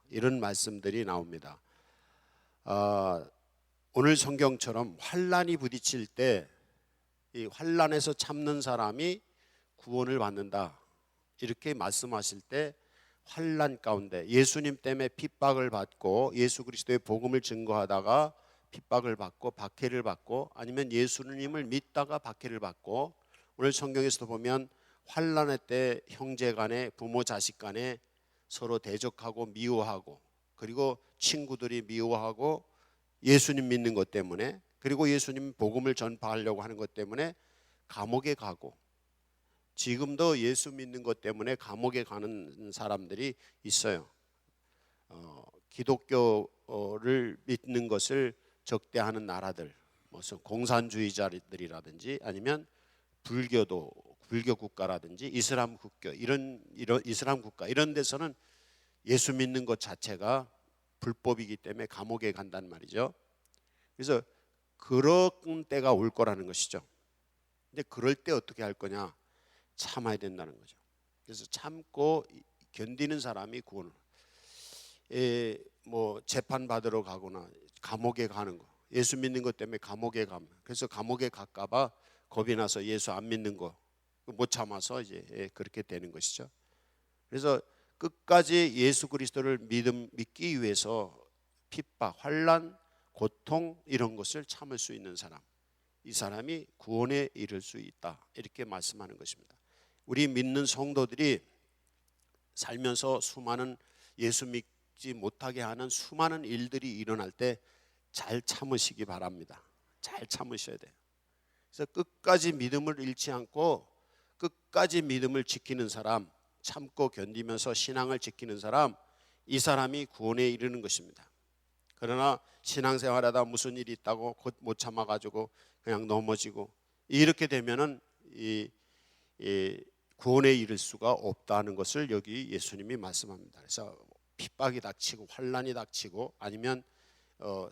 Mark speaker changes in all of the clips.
Speaker 1: 이런 말씀들이 나옵니다. 오늘 성경처럼 환난이 부딪힐 때 이 환난에서 참는 사람이 구원을 받는다, 이렇게 말씀하실 때 환난 가운데 예수님 때문에 핍박을 받고 예수 그리스도의 복음을 증거하다가 핍박을 받고 박해를 받고, 아니면 예수님을 믿다가 박해를 받고, 오늘 성경에서도 보면 환난의 때 형제 간에, 부모 자식 간에 서로 대적하고 미워하고, 그리고 친구들이 미워하고 예수님 믿는 것 때문에, 그리고 예수님 복음을 전파하려고 하는 것 때문에 감옥에 가고, 지금도 예수 믿는 것 때문에 감옥에 가는 사람들이 있어요. 기독교를 믿는 것을 적대하는 나라들, 무슨 공산주의자들이라든지 아니면 불교 국가라든지 이슬람 국가, 이런 이슬람 국가 이런 데서는 예수 믿는 것 자체가 불법이기 때문에 감옥에 간단 말이죠. 그래서 그런 때가 올 거라는 것이죠. 근데 그럴 때 어떻게 할 거냐? 참아야 된다는 거죠. 그래서 참고 견디는 사람이 구원을. 뭐 재판 받으러 가거나 감옥에 가는 거, 예수 믿는 것 때문에 감옥에 가면, 그래서 감옥에 갈까봐 겁이 나서 예수 안 믿는 거 못 참아서 이제 그렇게 되는 것이죠. 그래서 끝까지 예수 그리스도를 믿기 위해서 핍박, 환난, 고통 이런 것을 참을 수 있는 사람, 이 사람이 구원에 이를 수 있다, 이렇게 말씀하는 것입니다. 우리 믿는 성도들이 살면서 수많은 예수 믿지 못하게 하는 수많은 일들이 일어날 때 잘 참으시기 바랍니다. 잘 참으셔야 돼요. 그래서 끝까지 믿음을 잃지 않고 끝까지 믿음을 지키는 사람, 참고 견디면서 신앙을 지키는 사람, 이 사람이 구원에 이르는 것입니다. 그러나 신앙생활하다 무슨 일이 있다고 곧 못 참아가지고 그냥 넘어지고, 이렇게 되면은 이 구원에 이를 수가 없다는 것을 여기 예수님이 말씀합니다. 그래서 핍박이 닥치고 환난이 닥치고, 아니면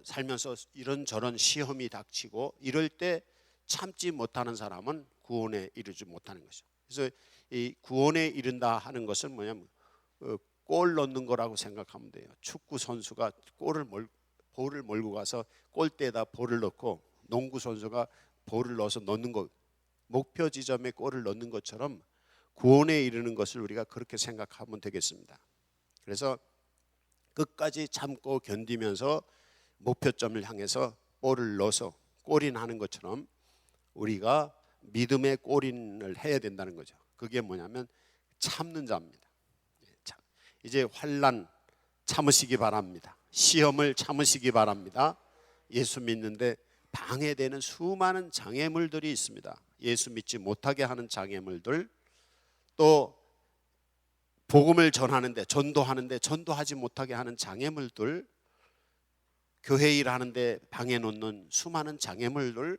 Speaker 1: 살면서 이런저런 시험이 닥치고, 이럴 때 참지 못하는 사람은 구원에 이르지 못하는 것이죠. 그래서 이 구원에 이른다 하는 것은 뭐냐면 골 넣는 거라고 생각하면 돼요. 축구 선수가 볼을 몰고 가서 골대에다 볼을 넣고, 농구 선수가 볼을 넣어서 넣는 것, 목표 지점에 골을 넣는 것처럼 구원에 이르는 것을 우리가 그렇게 생각하면 되겠습니다. 그래서 끝까지 참고 견디면서 목표점을 향해서 볼을 넣어서 골인하는 것처럼 우리가 믿음의 골인을 해야 된다는 거죠. 그게 뭐냐면 참는 자입니다. 이제 환난 참으시기 바랍니다. 시험을 참으시기 바랍니다. 예수 믿는데 방해되는 수많은 장애물들이 있습니다. 예수 믿지 못하게 하는 장애물들, 또 복음을 전하는데, 전도하는데 전도하지 못하게 하는 장애물들, 교회 일하는데 방해 놓는 수많은 장애물들,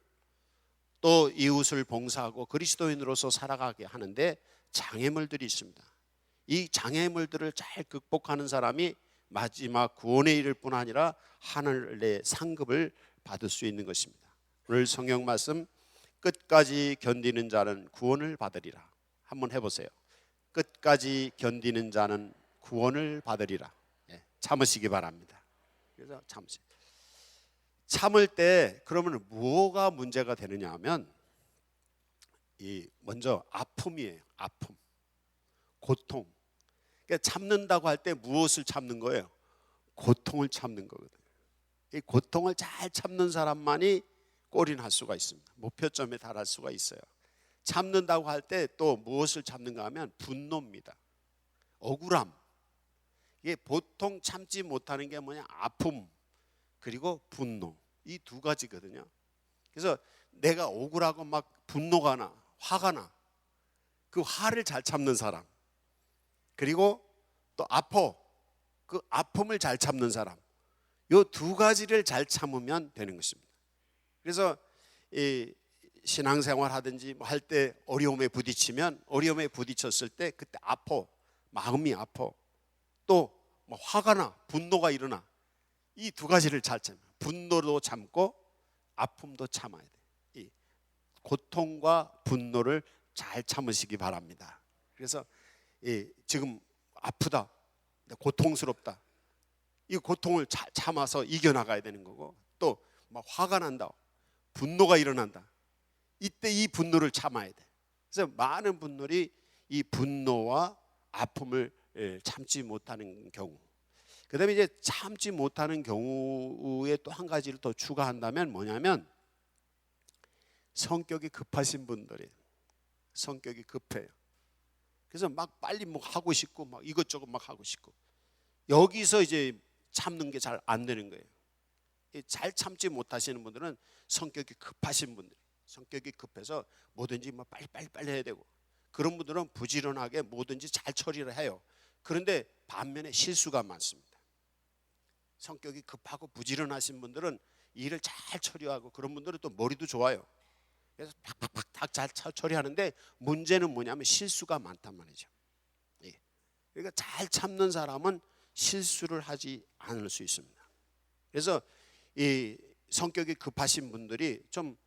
Speaker 1: 또 이웃을 봉사하고 그리스도인으로서 살아가게 하는데 장애물들이 있습니다. 이 장애물들을 잘 극복하는 사람이 마지막 구원에 이를 뿐 아니라 하늘의 상급을 받을 수 있는 것입니다. 오늘 성경 말씀, 끝까지 견디는 자는 구원을 받으리라. 한번 해보세요. 끝까지 견디는 자는 구원을 받으리라. 참으시기 바랍니다. 그래서 참을 때 그러면 뭐가 문제가 되느냐 하면, 먼저 아픔이에요. 아픔, 고통. 그러니까 참는다고 할 때 무엇을 참는 거예요? 고통을 참는 거거든요. 이 고통을 잘 참는 사람만이 골인할 수가 있습니다. 목표점에 달할 수가 있어요. 참는다고 할 때 또 무엇을 참는가 하면 분노입니다. 억울함. 이게 보통 참지 못하는 게 뭐냐? 아픔, 그리고 분노. 이 두 가지거든요. 그래서 내가 억울하고 막 분노가 나, 화가 나, 그 화를 잘 참는 사람, 그리고 또 아파, 그 아픔을 잘 참는 사람, 이 두 가지를 잘 참으면 되는 것입니다. 그래서 이 신앙생활 하든지 뭐 할 때 어려움에 부딪혔을 때 그때 아파, 마음이 아파, 또 뭐 화가 나, 분노가 일어나, 이 두 가지를 잘 참아요. 분노도 참고 아픔도 참아야 돼요. 이 고통과 분노를 잘 참으시기 바랍니다. 그래서 지금 아프다, 고통스럽다. 이 고통을 참아서 이겨나가야 되는 거고, 또 막 화가 난다, 분노가 일어난다. 이때 이 분노를 참아야 돼. 그래서 많은 분들이 이 분노와 아픔을 참지 못하는 경우, 그 다음에 이제 참지 못하는 경우에 또 한 가지를 더 추가한다면 뭐냐면, 성격이 급하신 분들이, 성격이 급해요. 그래서 막 빨리 뭐 하고 싶고 막 이것저것 막 하고 싶고, 여기서 이제 참는 게 잘 안 되는 거예요. 잘 참지 못하시는 분들은 성격이 급하신 분들, 성격이 급해서 뭐든지 막 빨리 해야 되고, 그런 분들은 부지런하게 뭐든지 잘 처리를 해요. 그런데 반면에 실수가 많습니다. 성격이 급하고 부지런하신 분들은 일을 잘 처리하고, 그런 분들은 또 머리도 좋아요. 그래서 팍팍팍 잘 처리하는데, 문제는 뭐냐면 실수가 많단 말이죠. 그러니까 잘 참는 사람은 실수를 하지 않을 수 있습니다. 그래서 이 성격이 급하신 분들이 좀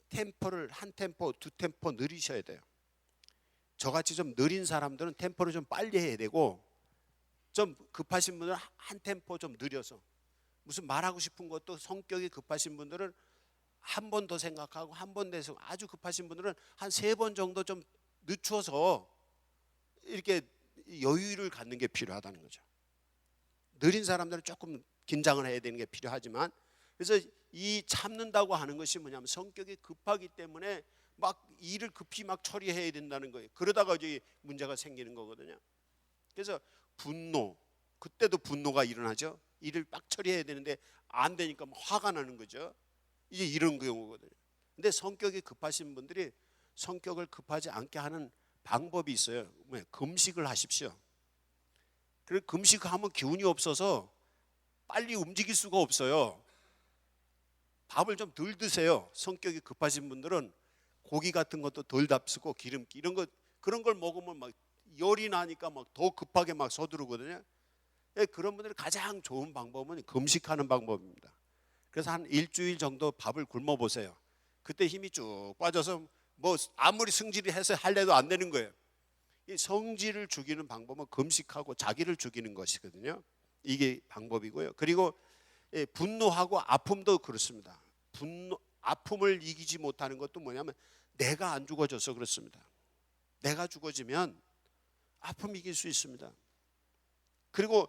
Speaker 1: 템포를 한 템포, 두 템포 느리셔야 돼요. 저같이 좀 느린 사람들은 템포를 좀 빨리 해야 되고, 좀 급하신 분들은 한 템포 좀 느려서, 무슨 말하고 싶은 것도 성격이 급하신 분들은 한 번 더 생각하고, 한 번 더 해서, 아주 급하신 분들은 한 3번 정도 좀 늦춰서 이렇게 여유를 갖는 게 필요하다는 거죠. 느린 사람들은 조금 긴장을 해야 되는 게 필요하지만, 그래서 이 참는다고 하는 것이 뭐냐면, 성격이 급하기 때문에 막 일을 급히 막 처리해야 된다는 거예요. 그러다가 이제 문제가 생기는 거거든요. 그래서 분노, 그때도 분노가 일어나죠. 일을 막 처리해야 되는데 안 되니까 막 화가 나는 거죠. 이제 이런 경우거든요. 근데 성격이 급하신 분들이 성격을 급하지 않게 하는 방법이 있어요. 금식을 하십시오. 그리고 금식하면 기운이 없어서 빨리 움직일 수가 없어요. 밥을 좀 덜 드세요. 성격이 급하신 분들은 고기 같은 것도 덜 잡수고, 기름기 이런 것, 그런 걸 먹으면 막 열이 나니까 막 더 급하게 막 서두르거든요. 그런 분들이 가장 좋은 방법은 금식하는 방법입니다. 그래서 한 일주일 정도 밥을 굶어 보세요. 그때 힘이 쭉 빠져서 뭐 아무리 승질이 해서 할래도 안 되는 거예요. 이 성질을 죽이는 방법은 금식하고 자기를 죽이는 것이거든요. 이게 방법이고요. 그리고 분노하고 아픔도 그렇습니다. 아픔을 이기지 못하는 것도 뭐냐면, 내가 안 죽어져서 그렇습니다. 내가 죽어지면 아픔 이길 수 있습니다. 그리고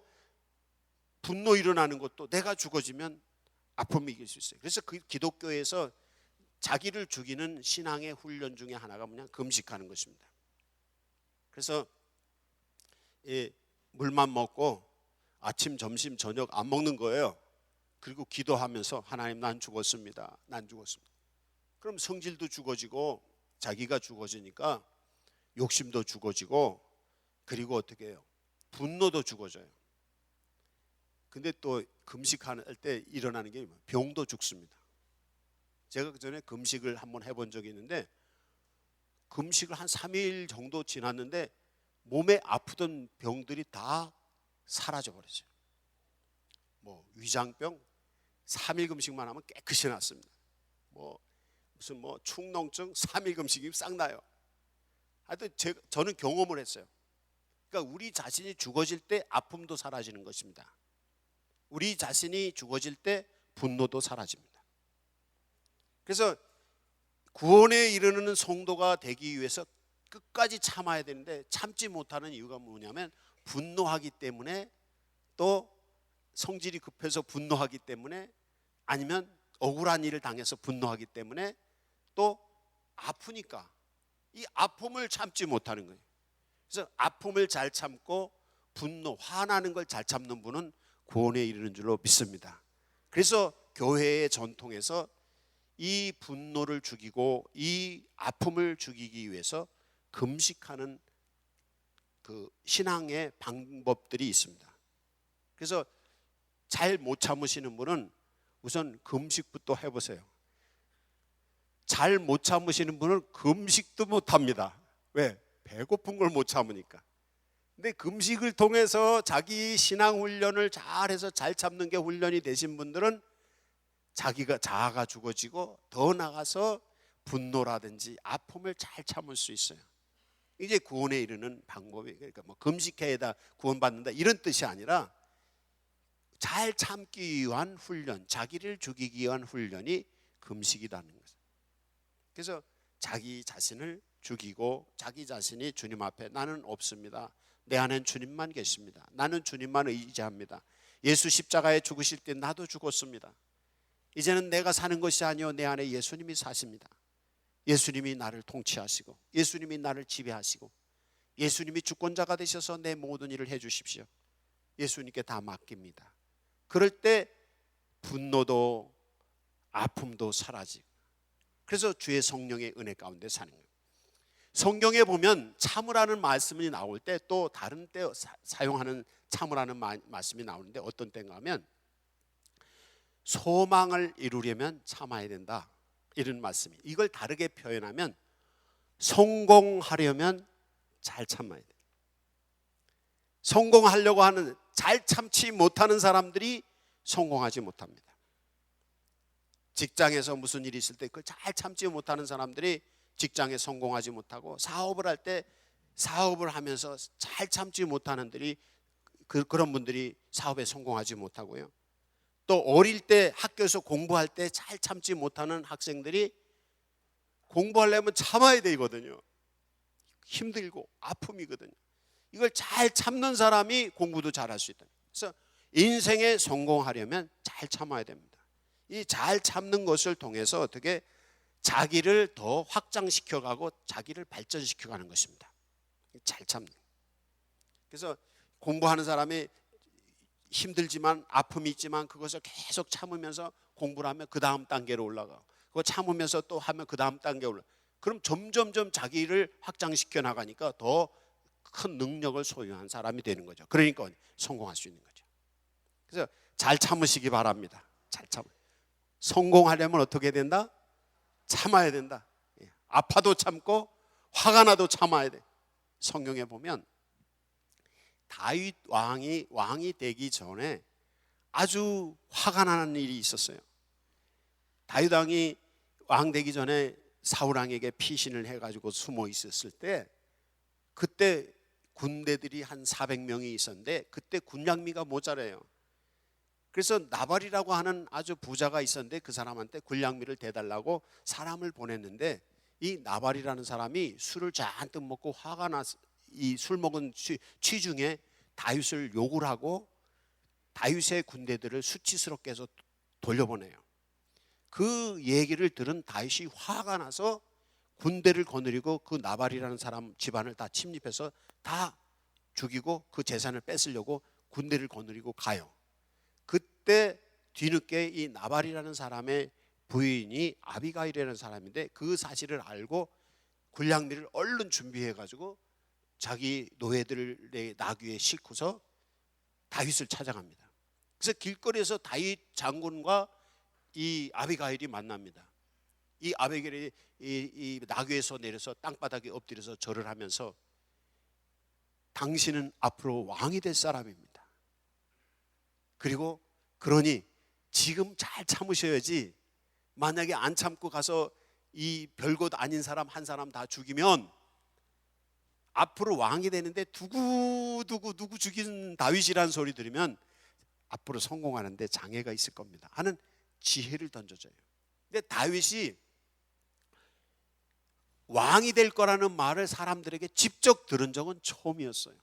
Speaker 1: 분노 일어나는 것도 내가 죽어지면 아픔 이길 수 있어요. 그래서 그 기독교에서 자기를 죽이는 신앙의 훈련 중에 하나가 뭐냐, 금식하는 것입니다. 그래서 물만 먹고 아침, 점심, 저녁 안 먹는 거예요. 그리고 기도하면서, 하나님 난 죽었습니다. 난 죽었습니다. 그럼 성질도 죽어지고, 자기가 죽어지니까 욕심도 죽어지고, 그리고 어떻게 해요? 분노도 죽어져요. 근데 또 금식할 때 일어나는 게 병도 죽습니다. 제가 그 전에 금식을 한번 해본 적이 있는데, 금식을 한 3일 정도 지났는데 몸에 아프던 병들이 다 사라져 버렸어요. 뭐 위장병 3일 금식만 하면 깨끗이 났습니다. 무슨 축농증 3일 금식이 싹 나요. 하여튼 저는 경험을 했어요. 그러니까 우리 자신이 죽어질 때 아픔도 사라지는 것입니다. 우리 자신이 죽어질 때 분노도 사라집니다. 그래서 구원에 이르는 성도가 되기 위해서 끝까지 참아야 되는데, 참지 못하는 이유가 뭐냐면, 분노하기 때문에, 또 성질이 급해서 분노하기 때문에, 아니면 억울한 일을 당해서 분노하기 때문에, 또 아프니까 이 아픔을 참지 못하는 거예요. 그래서 아픔을 잘 참고 분노, 화나는 걸 잘 참는 분은 구원에 이르는 줄로 믿습니다. 그래서 교회의 전통에서 이 분노를 죽이고 이 아픔을 죽이기 위해서 금식하는 그 신앙의 방법들이 있습니다. 그래서 잘 못 참으시는 분은 우선 금식부터 해보세요. 잘 못 참으시는 분은 금식도 못 합니다. 왜? 배고픈 걸 못 참으니까. 근데 금식을 통해서 자기 신앙 훈련을 잘해서 잘 참는 게 훈련이 되신 분들은 자아가 죽어지고, 더 나아가서 분노라든지 아픔을 잘 참을 수 있어요. 이제 구원에 이르는 방법이, 그러니까 뭐 금식해야 구원받는다 이런 뜻이 아니라 잘 참기 위한 훈련, 자기를 죽이기 위한 훈련이 금식이라는 거죠. 그래서 자기 자신을 죽이고 자기 자신이 주님 앞에 나는 없습니다. 내 안엔 주님만 계십니다. 나는 주님만 의지합니다. 예수 십자가에 죽으실 때 나도 죽었습니다. 이제는 내가 사는 것이 아니요 내 안에 예수님이 사십니다. 예수님이 나를 통치하시고 예수님이 나를 지배하시고 예수님이 주권자가 되셔서 내 모든 일을 해주십시오. 예수님께 다 맡깁니다. 그럴 때 분노도 아픔도 사라지고, 그래서 주의 성령의 은혜 가운데 사는 거예요. 성경에 보면 참으라는 말씀이 나올 때 또 다른 때 사용하는 참으라는 말씀이 나오는데 어떤 때인가 하면 소망을 이루려면 참아야 된다 이런 말씀이, 이걸 다르게 표현하면 성공하려면 잘 참아야 돼. 성공하려고 하는, 잘 참지 못하는 사람들이 성공하지 못합니다. 직장에서 무슨 일이 있을 때 그걸 잘 참지 못하는 사람들이 직장에 성공하지 못하고, 사업을 할 때 사업을 하면서 잘 참지 못하는 분들이 그런 분들이 사업에 성공하지 못하고요. 또 어릴 때 학교에서 공부할 때 잘 참지 못하는 학생들이 공부하려면 참아야 되거든요. 힘들고 아픔이거든요. 이걸 잘 참는 사람이 공부도 잘할 수 있다. 그래서 인생에 성공하려면 잘 참아야 됩니다. 이 잘 참는 것을 통해서 어떻게 자기를 더 확장시켜가고 자기를 발전시켜가는 것입니다. 잘 참는. 그래서 공부하는 사람이 힘들지만 아픔이 있지만 그것을 계속 참으면서 공부를 하면 그 다음 단계로 올라가. 그거 참으면서 또 하면 그 다음 단계로 올라가. 그럼 점점점 자기를 확장시켜 나가니까 더 큰 능력을 소유한 사람이 되는 거죠. 그러니까 성공할 수 있는 거죠. 그래서 잘 참으시기 바랍니다. 잘 참아. 성공하려면 어떻게 된다? 참아야 된다. 아파도 참고 화가 나도 참아야 돼. 성경에 보면 다윗 왕이 되기 전에 아주 화가 나는 일이 있었어요. 다윗 왕이 왕 되기 전에 사울 왕에게 피신을 해가지고 숨어 있었을 때, 그때 군대들이 한 400명이 있었는데 그때 군량미가 모자라요. 그래서 나발이라고 하는 아주 부자가 있었는데 그 사람한테 군량미를 대달라고 사람을 보냈는데, 이 나발이라는 사람이 술을 잔뜩 먹고 화가 나서 이 술 먹은 취중에 다윗을 욕을 하고 다윗의 군대들을 수치스럽게 해서 돌려보내요. 그 얘기를 들은 다윗이 화가 나서 군대를 거느리고 그 나발이라는 사람 집안을 다 침입해서 다 죽이고 그 재산을 뺏으려고 군대를 거느리고 가요. 그때 뒤늦게 이 나발이라는 사람의 부인이 아비가일이라는 사람인데 그 사실을 알고 군량미를 얼른 준비해가지고 자기 노예들의 나귀에 싣고서 다윗을 찾아갑니다. 그래서 길거리에서 다윗 장군과 이 아비가일이 만납니다. 이 아비가일이 이 나귀에서 내려서 땅바닥에 엎드려서 절을 하면서 당신은 앞으로 왕이 될 사람입니다. 그리고 그러니 지금 잘 참으셔야지, 만약에 안 참고 가서 이 별것 아닌 사람 한 사람 다 죽이면 앞으로 왕이 되는데 누구 죽인 다윗이라는 소리 들으면 앞으로 성공하는데 장애가 있을 겁니다 하는 지혜를 던져줘요. 근데 다윗이 왕이 될 거라는 말을 사람들에게 직접 들은 적은 처음이었어요.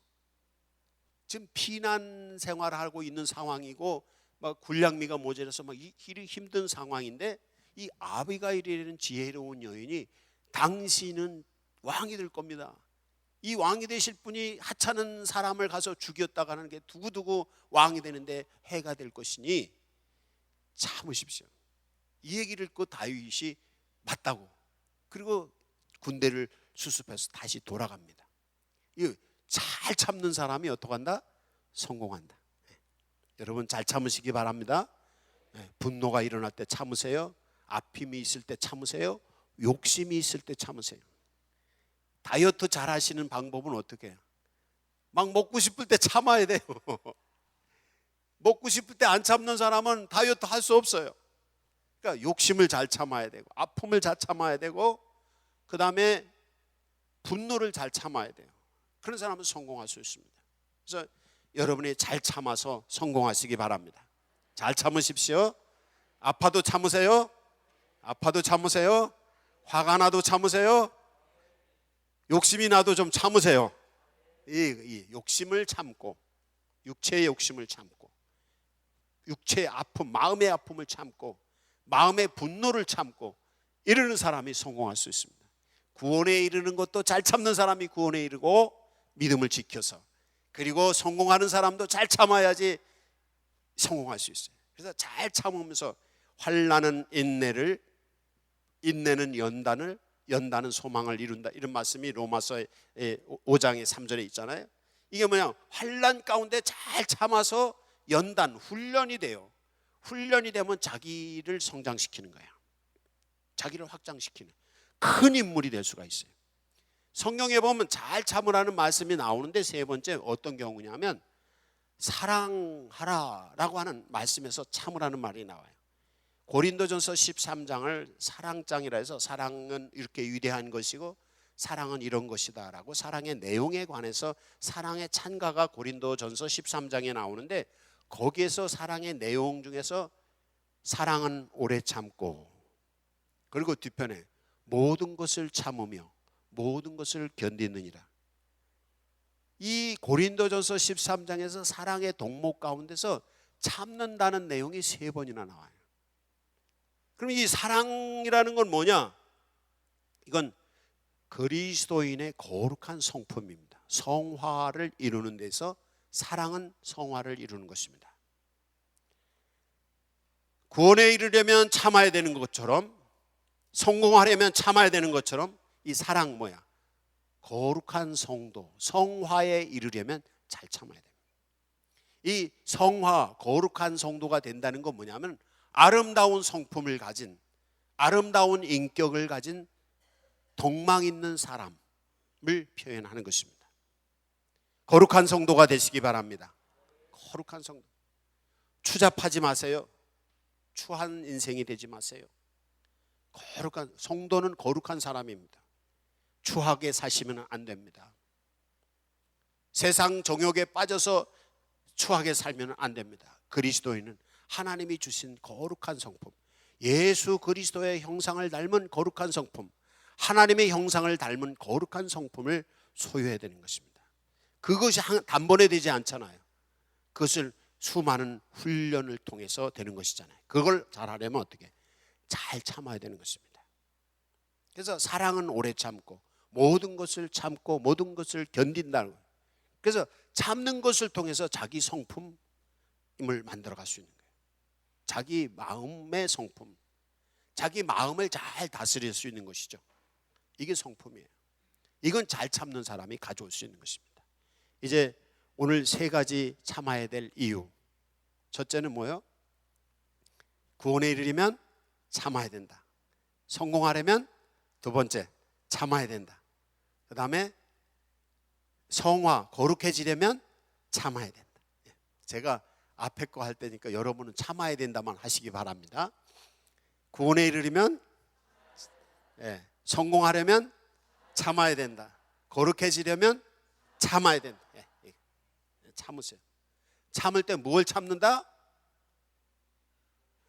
Speaker 1: 지금 피난 생활을 하고 있는 상황이고 막 군량미가 모자라서 막 길이 힘든 상황인데, 이 아비가일이라는 지혜로운 여인이 당신은 왕이 될 겁니다. 이 왕이 되실 분이 하찮은 사람을 가서 죽였다가 하는 게 두고두고 왕이 되는데 해가 될 것이니 참으십시오. 이 얘기를 듣고 다윗이 맞다고, 그리고 군대를 수습해서 다시 돌아갑니다. 잘 참는 사람이 어떻게 한다? 성공한다. 여러분 잘 참으시기 바랍니다. 분노가 일어날 때 참으세요. 아픔이 있을 때 참으세요. 욕심이 있을 때 참으세요. 다이어트 잘 하시는 방법은 어떻게 해요? 막 먹고 싶을 때 참아야 돼요. 먹고 싶을 때 안 참는 사람은 다이어트 할 수 없어요. 그러니까 욕심을 잘 참아야 되고 아픔을 잘 참아야 되고, 그 다음에 분노를 잘 참아야 돼요. 그런 사람은 성공할 수 있습니다. 그래서 여러분이 잘 참아서 성공하시기 바랍니다. 잘 참으십시오. 아파도 참으세요. 아파도 참으세요. 화가 나도 참으세요. 욕심이 나도 좀 참으세요. 이 욕심을 참고, 육체의 욕심을 참고, 육체의 아픔, 마음의 아픔을 참고, 마음의 분노를 참고 이러는 사람이 성공할 수 있습니다. 구원에 이르는 것도 잘 참는 사람이 구원에 이르고 믿음을 지켜서, 그리고 성공하는 사람도 잘 참아야지 성공할 수 있어요. 그래서 잘 참으면서 환난은 인내를, 인내는 연단을, 연단은 소망을 이룬다, 이런 말씀이 로마서 5장의 3절에 있잖아요. 이게 뭐냐, 환난 가운데 잘 참아서 연단, 훈련이 돼요. 훈련이 되면 자기를 성장시키는 거야. 자기를 확장시키는 큰 인물이 될 수가 있어요. 성경에 보면 잘 참으라는 말씀이 나오는데 세 번째 어떤 경우냐면 사랑하라라고 하는 말씀에서 참으라는 말이 나와요. 고린도전서 13장을 사랑장이라 해서 사랑은 이렇게 위대한 것이고 사랑은 이런 것이다 라고 사랑의 내용에 관해서 사랑의 찬가가 고린도전서 13장에 나오는데, 거기에서 사랑의 내용 중에서 사랑은 오래 참고, 그리고 뒤편에 모든 것을 참으며 모든 것을 견디느니라. 이 고린도전서 13장에서 사랑의 동목 가운데서 참는다는 내용이 3번이나 나와요. 그럼 이 사랑이라는 건 뭐냐? 이건 그리스도인의 거룩한 성품입니다. 성화를 이루는 데서 사랑은 성화를 이루는 것입니다. 구원에 이르려면 참아야 되는 것처럼, 성공하려면 참아야 되는 것처럼, 이 사랑 뭐야? 거룩한 성도, 성화에 이르려면 잘 참아야 됩니다. 이 성화, 거룩한 성도가 된다는 건 뭐냐면 아름다운 성품을 가진, 아름다운 인격을 가진 덕망 있는 사람을 표현하는 것입니다. 거룩한 성도가 되시기 바랍니다. 거룩한 성도. 추잡하지 마세요. 추한 인생이 되지 마세요. 거룩한 성도는 거룩한 사람입니다. 추하게 사시면 안 됩니다. 세상 정욕에 빠져서 추하게 살면 안 됩니다. 그리스도인은 하나님이 주신 거룩한 성품, 예수 그리스도의 형상을 닮은 거룩한 성품, 하나님의 형상을 닮은 거룩한 성품을 소유해야 되는 것입니다. 그것이 단번에 되지 않잖아요. 그것을 수많은 훈련을 통해서 되는 것이잖아요. 그걸 잘하려면 어떻게? 잘 참아야 되는 것입니다. 그래서 사랑은 오래 참고 모든 것을 참고 모든 것을 견딘다는 거예요. 그래서 참는 것을 통해서 자기 성품을 만들어갈 수 있는 거예요. 자기 마음의 성품, 자기 마음을 잘 다스릴 수 있는 것이죠. 이게 성품이에요. 이건 잘 참는 사람이 가져올 수 있는 것입니다. 이제 오늘 3가지 참아야 될 이유. 첫째는 뭐예요? 구원에 이르려면 참아야 된다. 성공하려면 2번째 참아야 된다. 그 다음에 성화, 거룩해지려면 참아야 된다. 제가 앞에 거 할 때니까 여러분은 참아야 된다만 하시기 바랍니다. 구원에 이르려면, 성공하려면 참아야 된다. 거룩해지려면 참아야 된다. 참으세요. 참을 때 뭘 참는다?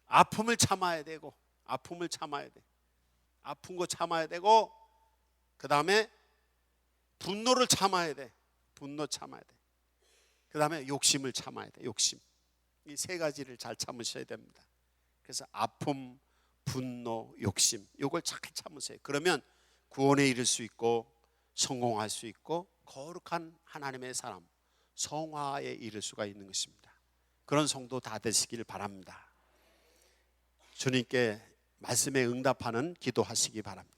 Speaker 1: 아픔을 참아야 되고, 아픔을 참아야 돼. 아픈 거 참아야 되고, 그 다음에 분노를 참아야 돼. 분노 참아야 돼. 그 다음에 욕심을 참아야 돼. 욕심. 이 3가지를 잘 참으셔야 됩니다. 그래서 아픔, 분노, 욕심, 이걸 잘 참으세요. 그러면 구원에 이를 수 있고 성공할 수 있고 거룩한 하나님의 사람, 성화에 이를 수가 있는 것입니다. 그런 성도 다 되시길 바랍니다. 주님께 말씀에 응답하는 기도하시기 바랍니다.